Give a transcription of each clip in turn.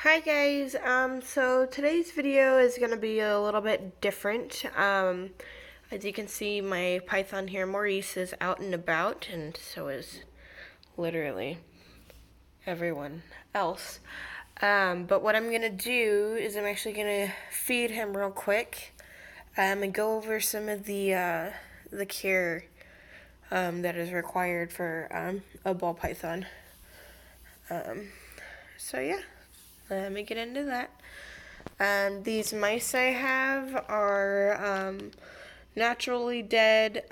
Hi guys, so today's video is going to be a little bit different. As you can see, my python here, Maurice, is out and about, and so is literally everyone else. But what I'm going to do is I'm actually going to feed him real quick, and go over some of the care, that is required for, a ball python. So yeah. Let me get into that. These mice I have are naturally dead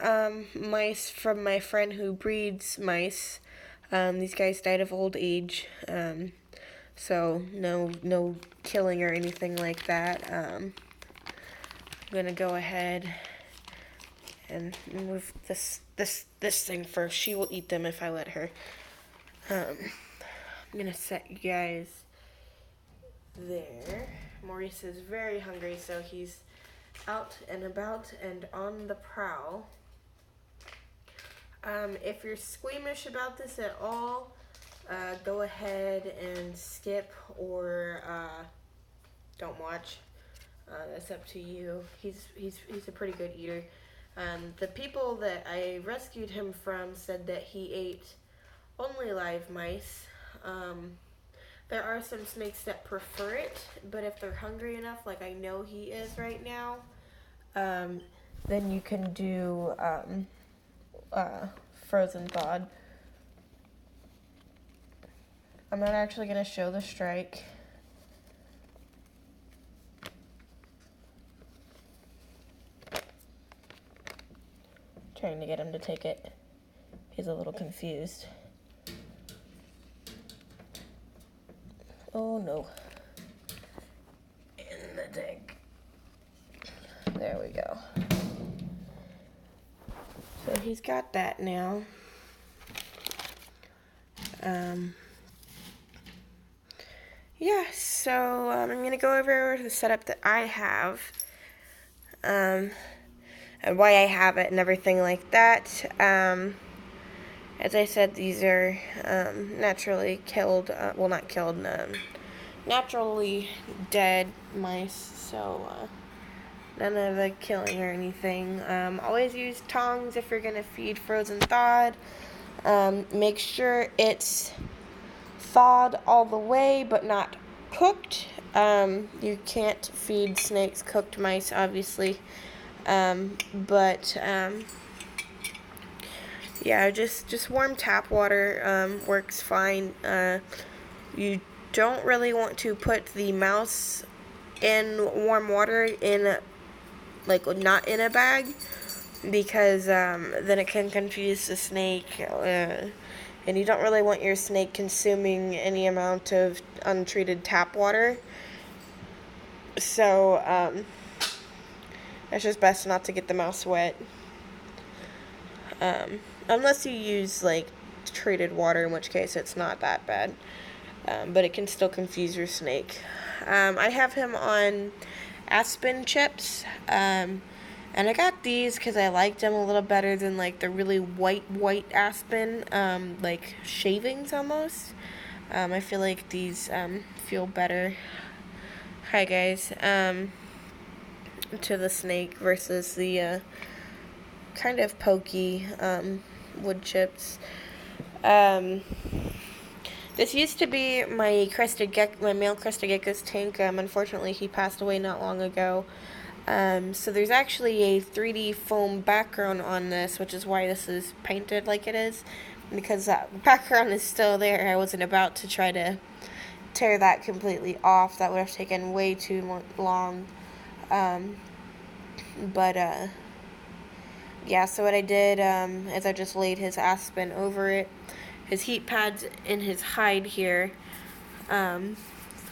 mice from my friend who breeds mice. These guys died of old age, so no killing or anything like that. I'm gonna go ahead and move this thing first. She will eat them if I let her. I'm gonna set you guys there. Maurice is very hungry, so he's out and about and on the prowl. If you're squeamish about this at all, go ahead and skip or don't watch. That's up to you. He's a pretty good eater. The people that I rescued him from said that he ate only live mice. There are some snakes that prefer it, but if they're hungry enough, like I know he is right now, then you can do frozen thawed. I'm not actually going to show the strike. Trying to get him to take it. He's a little confused. Oh no. In the tank. There we go. So he's got that now. Yeah, so I'm going to go over the setup that I have. And why I have it and everything like that. As I said, these are naturally killed, well not killed, naturally dead mice, so none of the killing or anything. Always use tongs if you're going to feed frozen thawed. Make sure it's thawed all the way but not cooked. You can't feed snakes cooked mice, obviously. Yeah, just warm tap water works fine. You don't really want to put the mouse in warm water not in a bag, because then it can confuse the snake, and you don't really want your snake consuming any amount of untreated tap water. So it's just best not to get the mouse wet. Unless you use, treated water, in which case it's not that bad. But it can still confuse your snake. I have him on aspen chips. And I got these because I liked them a little better than, the really white aspen, like shavings almost. I feel like these, feel better. Hi, guys. To the snake versus the, kind of pokey, wood chips. This used to be my male crested gecko's tank. Unfortunately, he passed away not long ago. So there's actually a 3D foam background on this, which is why this is painted like it is, because that background is still there. I wasn't about to try to tear that completely off. That would have taken way too long. Yeah, so what I did is I just laid his aspen over it. His heat pads in his hide here,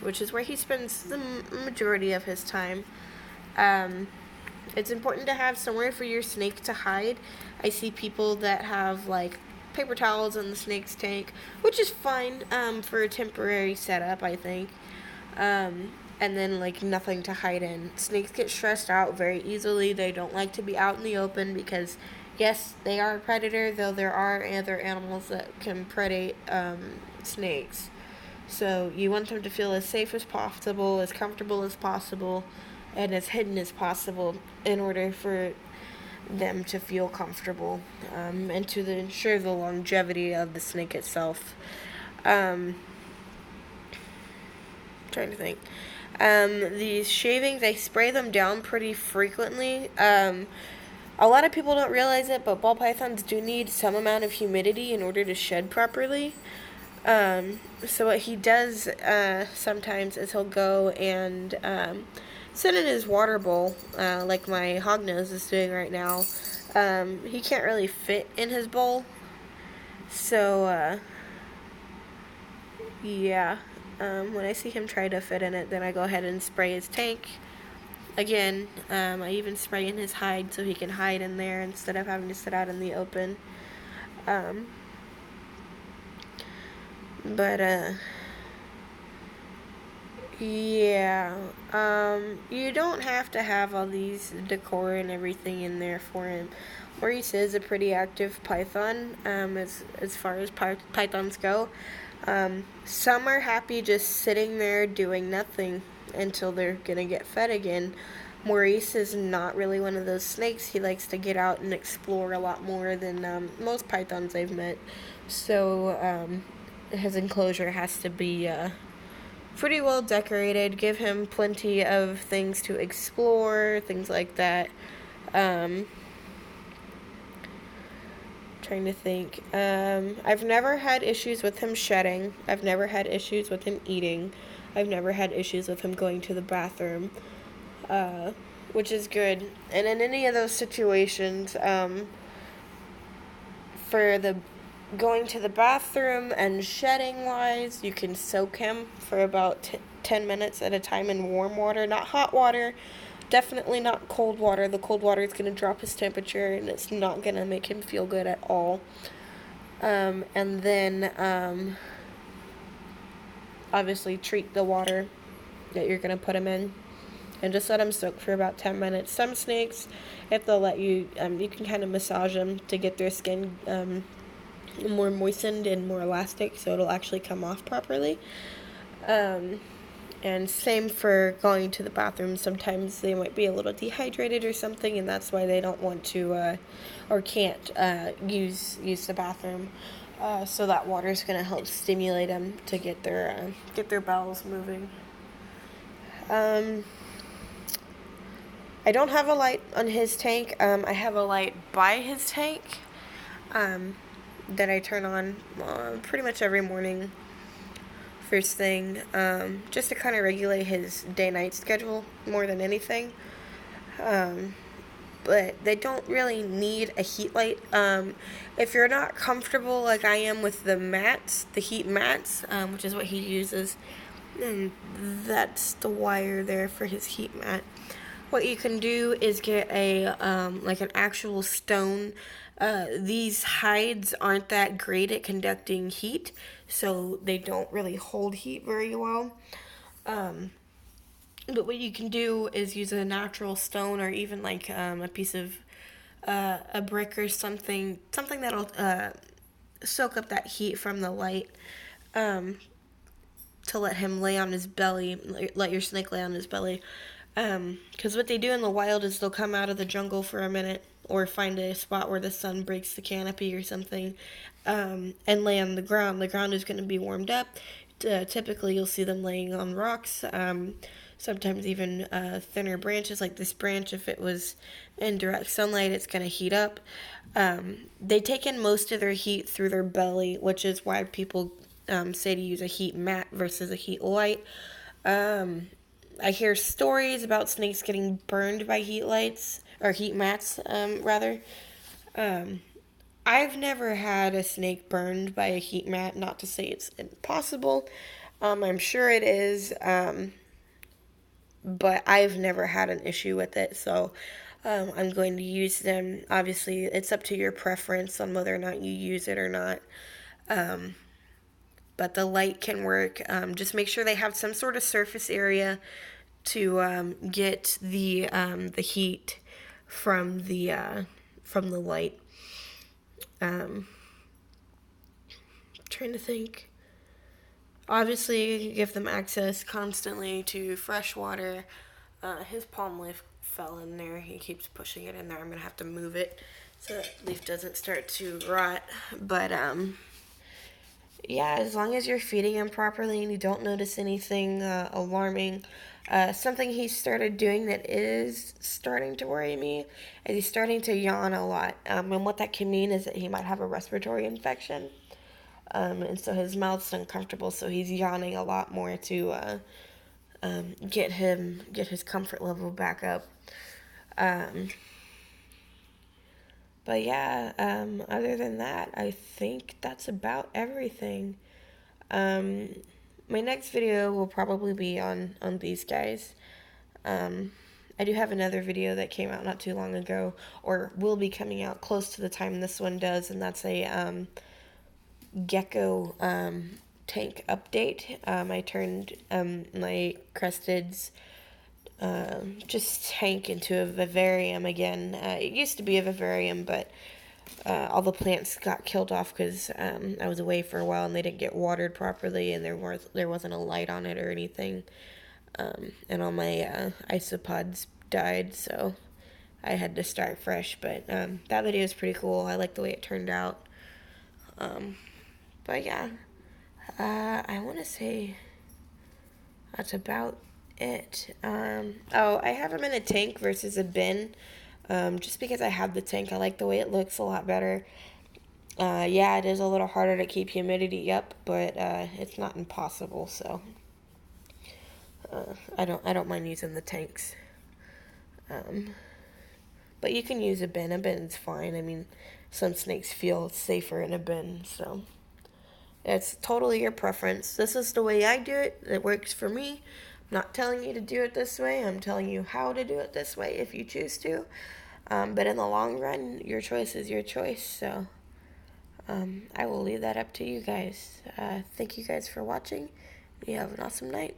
which is where he spends the majority of his time. It's important to have somewhere for your snake to hide. I see people that have, paper towels in the snake's tank, which is fine for a temporary setup, I think. And then, nothing to hide in. Snakes get stressed out very easily. They don't like to be out in the open because, yes, they are a predator, though there are other animals that can predate snakes. So you want them to feel as safe as possible, as comfortable as possible, and as hidden as possible in order for them to feel comfortable, and to ensure the longevity of the snake itself. Trying to think. These shavings, I spray them down pretty frequently. A lot of people don't realize it, but ball pythons do need some amount of humidity in order to shed properly. So what he does sometimes is he'll go and sit in his water bowl, like my hognose is doing right now. He can't really fit in his bowl, so yeah. When I see him try to fit in it, then I go ahead and spray his tank. Again, I even spray in his hide so he can hide in there instead of having to sit out in the open. But yeah, you don't have to have all these decor and everything in there for him. Mourese is a pretty active python, as far as pythons go. Some are happy just sitting there doing nothing until they're gonna get fed again. Mourese is not really one of those snakes. He likes to get out and explore a lot more than most pythons I've met. So his enclosure has to be pretty well decorated, give him plenty of things to explore, things like that. Trying to think. I've never had issues with him shedding. I've never had issues with him eating. I've never had issues with him going to the bathroom, which is good. And in any of those situations, for the going to the bathroom and shedding wise, you can soak him for about 10 minutes at a time in warm water, not hot water. Definitely not cold water. The cold water is going to drop his temperature and it's not going to make him feel good at all. And then obviously treat the water that you're going to put him in and just let him soak for about 10 minutes. Some snakes, if they'll let you, you can kind of massage them to get their skin more moistened and more elastic so it'll actually come off properly. And same for going to the bathroom. Sometimes they might be a little dehydrated or something, and that's why they don't want to or can't use the bathroom. So that water is going to help stimulate them to get their bowels moving. I don't have a light on his tank. I have a light by his tank that I turn on pretty much every morning. First thing, just to kind of regulate his day-night schedule more than anything. But they don't really need a heat light. If you're not comfortable like I am with the mats, the heat mats, which is what he uses, and that's the wire there for his heat mat. What you can do is get a like an actual stone. These hides aren't that great at conducting heat, so they don't really hold heat very well. But what you can do is use a natural stone or even like a piece of a brick or something that'll soak up that heat from the light, to let him lay on his belly, let your snake lay on his belly. Because what they do in the wild is they'll come out of the jungle for a minute or find a spot where the sun breaks the canopy or something, and lay on the ground. The ground is going to be warmed up. Typically, you'll see them laying on rocks, sometimes even thinner branches like this branch. If it was in direct sunlight, it's going to heat up. They take in most of their heat through their belly, which is why people say to use a heat mat versus a heat light. I hear stories about snakes getting burned by heat lights, or heat mats, rather. I've never had a snake burned by a heat mat, not to say it's impossible. I'm sure it is, but I've never had an issue with it, so I'm going to use them. Obviously, it's up to your preference on whether or not you use it or not. But the light can work. Just make sure they have some sort of surface area to get the heat from the light. Trying to think. Obviously, give them access constantly to fresh water. His palm leaf fell in there. He keeps pushing it in there. I'm going to have to move it so that leaf doesn't start to rot. But, yeah, as long as you're feeding him properly and you don't notice anything alarming. Something he started doing that is starting to worry me is he's starting to yawn a lot. And what that can mean is that he might have a respiratory infection. And so his mouth's uncomfortable, so he's yawning a lot more to get his comfort level back up. But yeah, other than that, I think that's about everything. My next video will probably be on these guys. I do have another video that came out not too long ago, or will be coming out close to the time this one does, and that's a gecko tank update. I turned my crusteds just tank into a vivarium again. It used to be a vivarium, but all the plants got killed off because I was away for a while and they didn't get watered properly, and there wasn't a light on it or anything. And all my isopods died, so I had to start fresh. But that video is pretty cool. I like the way it turned out. But yeah, I want to say that's about it. Oh, I have them in a tank versus a bin. Just because I have the tank, I like the way it looks a lot better. Yeah, it is a little harder to keep humidity up, but it's not impossible. So I don't mind using the tanks. But you can use a bin. A bin's fine. I mean, some snakes feel safer in a bin, so it's totally your preference. This is the way I do it. It works for me. I'm not telling you to do it this way. I'm telling you how to do it this way if you choose to. But in the long run, your choice is your choice. So I will leave that up to you guys. Thank you guys for watching. You have an awesome night.